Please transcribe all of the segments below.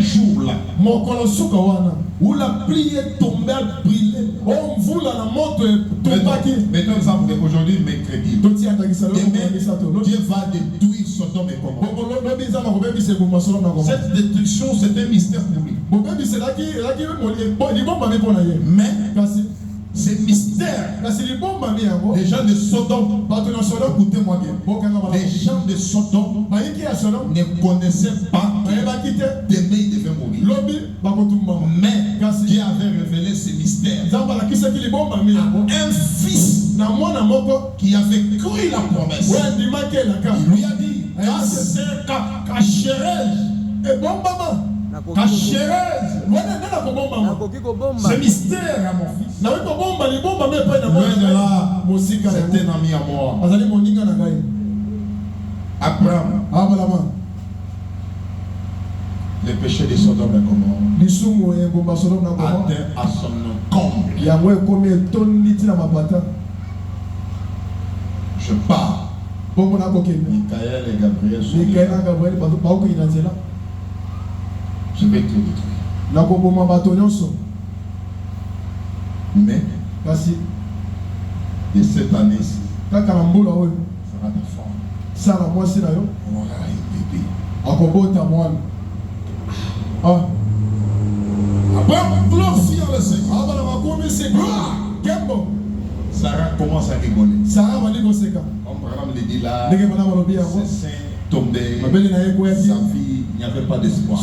jour-là, où la pluie est tombée à brûler. Mettons exemple aujourd'hui, mercredi. Demain, Dieu va détruire Sodome et Gomorrhe. Cette destruction, c'est un mystère pour lui. Mais c'est mystère. Les gens de Sodome, écoutez-moi bien. Les gens de Sodome ne connaissaient pas que demain ils devaient mourir. Mais Dieu avait révélé ce mystère à un fils qui avait cru la promesse. Il lui a dit, c'est mystère à mon fils. Loin de là, c'est un ami à moi. Abraham, le péché de Sodome et Gomorrhe atteint à son comble. Je pars. Michael et Gabriel sont je vais te détruire. Mais de cette année-ci, ça sera ta femme. On aura un bébé. Abraham glorifie le Seigneur. Sarah commence à rigoler. Comme Abraham le dit là, ses seins tombaient, sa vie, il n'y avait pas d'espoir.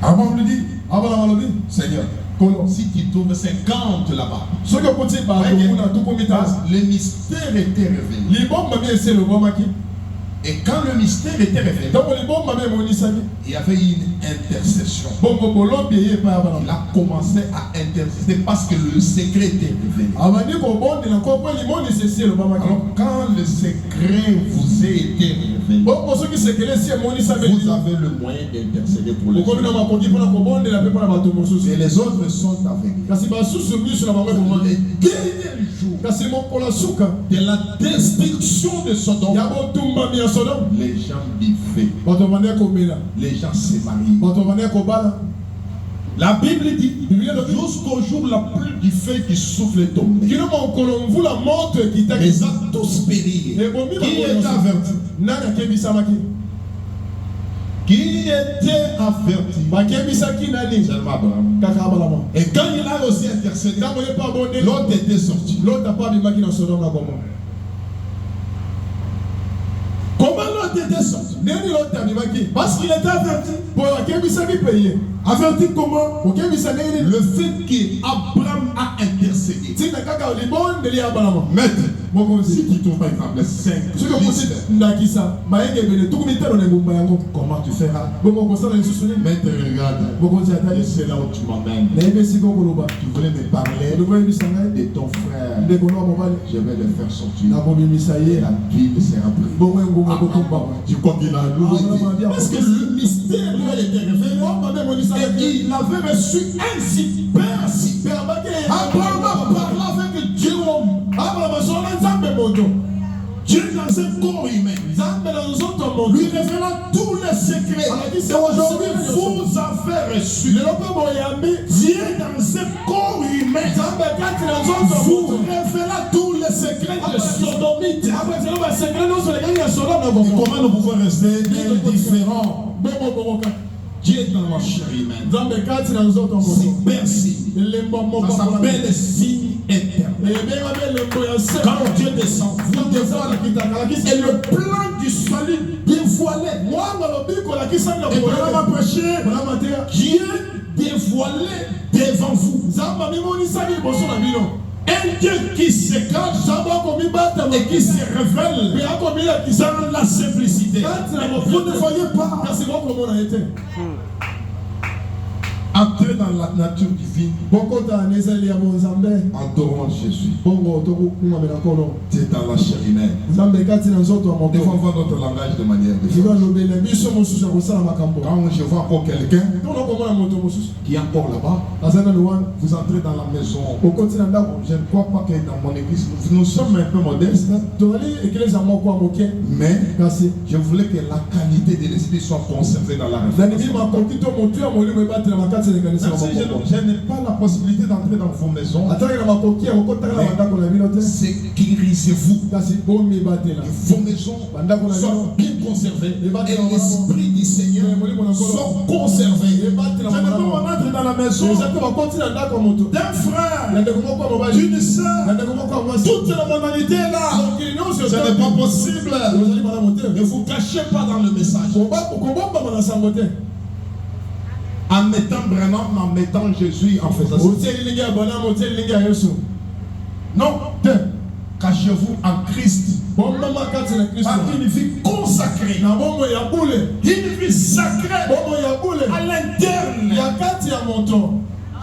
Abraham lui dit, Seigneur, si tu trouves 50 là-bas, le mystère était révélé. Et quand le mystère était révélé, il y avait une intercession. Il a commencé à intercéder parce que le secret était révélé. Alors quand le secret vous a été révélé, vous avez le moyen d'intercéder pour les autres. Et les autres sont aveugles. Le dernier jour de la destruction de Sodome, les gens biffaient. Les gens se marient. La Bible dit jusqu'au jour la pluie du feu qui souffle est tombée. Les a tous péri. Qui est averti? Qui était averti? Seulement Abraham. Et quand il a aussi intercédé, l'autre était sorti. Comment l'autre était sorti? Parce qu'il était averti. Averti comment? Le fait qu'Abraham a intercédé. Maître, si tu trouves par exemple 5 comment tu feras? Maître, regarde, c'est là où tu m'emmènes. Tu voulais me parler de ton frère. Je vais le faire sortir. La ville sera prise. Tu crois qu'il a loué? Parce que le mystère lui a été révélé. Et il avait reçu un super. Abraham a parlé avec Dieu. Dieu dans un corps humain, lui révélant tous les secrets. Et aujourd'hui, vous avez reçu Dieu dans un corps humain, vous révélant tous les secrets de Sodomite. Comment nous pouvons rester indifférents? Dieu dans la chair humaine, c'est ça s'appelle le signe éternel. Quand Dieu descend, vous dévoilez et le plan du salut dévoilé. Abraham a prêché, Dieu dévoilé devant vous. Un Dieu qui se cache et qui se révèle dans la simplicité. Vous ne voyez pas. entrer dans la nature divine, adorons Jésus. Tu es dans la chair humaine. Des fois, on voit notre langage de manière différente. Quand je vois encore quelqu'un qui est encore là-bas, vous entrez dans la maison. Je ne crois pas que dans mon église, nous sommes un peu modestes. Mais je voulais que la qualité de l'esprit soit conservée dans la réflexion. Je n'ai pas la possibilité d'entrer dans vos maisons. Sécurisez-vous. Vos maisons soient bien conservées. Et l'esprit du Seigneur soit conservé. Je ne peux pas entrer dans la maison d'un frère, d'une sœur. Toute la monalité est là. Ce n'est pas possible. Ne vous cachez pas dans le message. En mettant Branham, en mettant Jésus, en faisant ça. Non, cachez-vous en Christ. Par une vie consacrée. Une vie sacrée. À l'interne.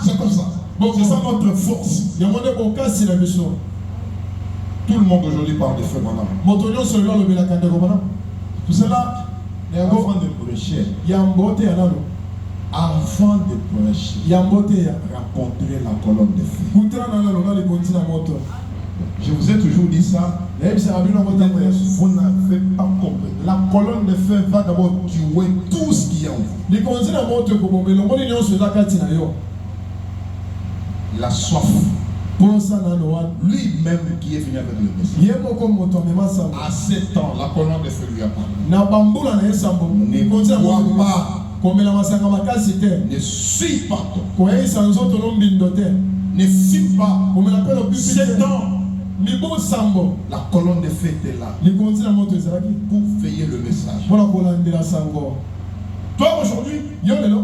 C'est comme ça. C'est ça notre force. Tout le monde aujourd'hui parle de feu Branham. Tout cela, avant de prêcher, rencontrer la colonne de feu. Je vous ai toujours dit ça. Vous n'avez pas compris. La colonne de feu va d'abord tuer tout ce qui est en vous. La soif. Lui-même qui est venu avec le message. À 7 ans, la colonne de feu lui a parlé. Ne bois pas. Ne suis pas toi. Ne fuis pas. 7 ans. La colonne de feu était là pour veiller le message. Toi aujourd'hui,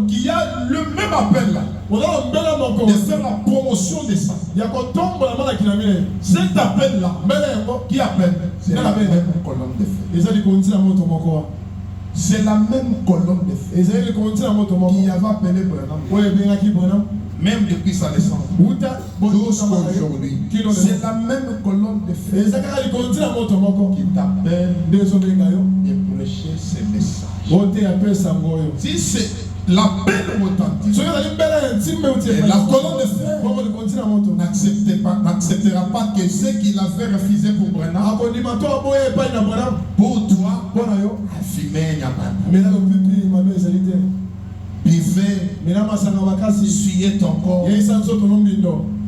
qui a le même appel là, de faire la promotion de ça. Cet appel là, qui appelle, c'est la même colonne de feu. C'est la même colonne de feu qui avait appelé Branham. Même depuis sa naissance, jusqu'aujourd'hui, c'est la même colonne de feu qui t'appelle de prêcher ces messages. Si c'est l'appel authentique, et la colonne de feu n'acceptera pas que ce qu'il avait refusé pour Branham, pour toi, fumer, buvez, essuyez ton corps,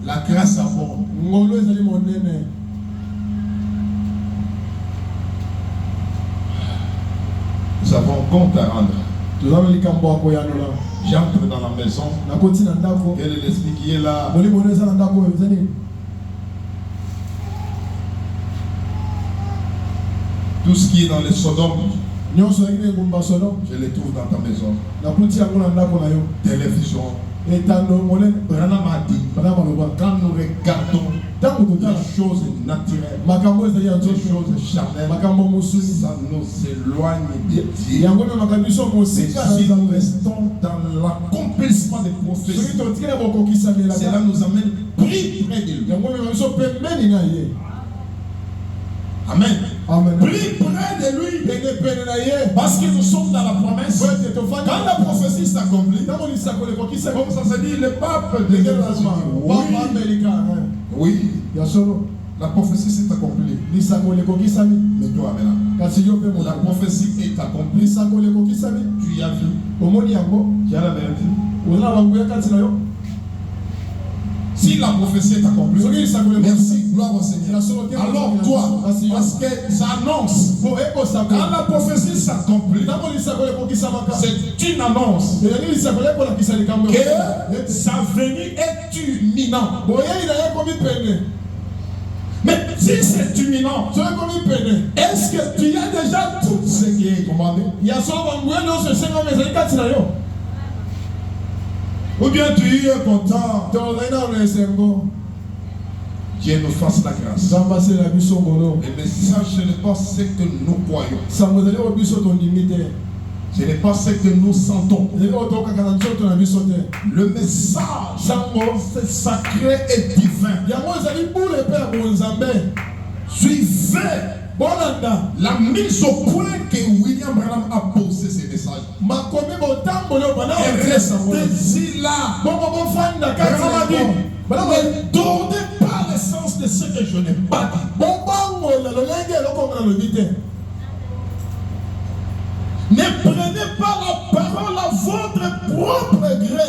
la grâce abonde. Nous avons compte à rendre. J'entre dans la maison. Quel est l'esprit qui est là? Tout ce qui est dans les Sodomes, je les trouve dans ta maison. Télévision. Branham a dit, quand nous regardons les choses naturelles, les choses charnelles, ça nous éloigne de Dieu. Et si nous restons dans l'accomplissement des prophéties, cela nous amène plus près de lui. Amen. Plus près de lui. Parce que nous sommes dans la promesse. Quand la prophétie s'accomplit, comme ça se dit, le pape des États-Unis. Oui. La prophétie s'est accomplie. Mais toi, maintenant, la prophétie est accomplie. Tu y as vu. Tu as la vérité. Si la prophétie est accomplie, merci, gloire au Seigneur. Alors toi, parce que ça annonce, quand la prophétie s'accomplit, c'est une annonce que sa venue est imminente. Mais si c'est imminent, est-ce que tu as déjà tout ce qui est commandé? Ou bien tu es content? Dieu nous fasse la grâce. Le message n'est pas ce que nous croyons. Ce n'est pas ce que nous sentons. Le message c'est sacré et divin. Suivez la mise au point que William Branham a posé ces messages. Et restez-y là. Branham a dit, ne donnez pas l'essence de ce que je n'ai pas dit. Ne prenez pas la parole à votre propre gré.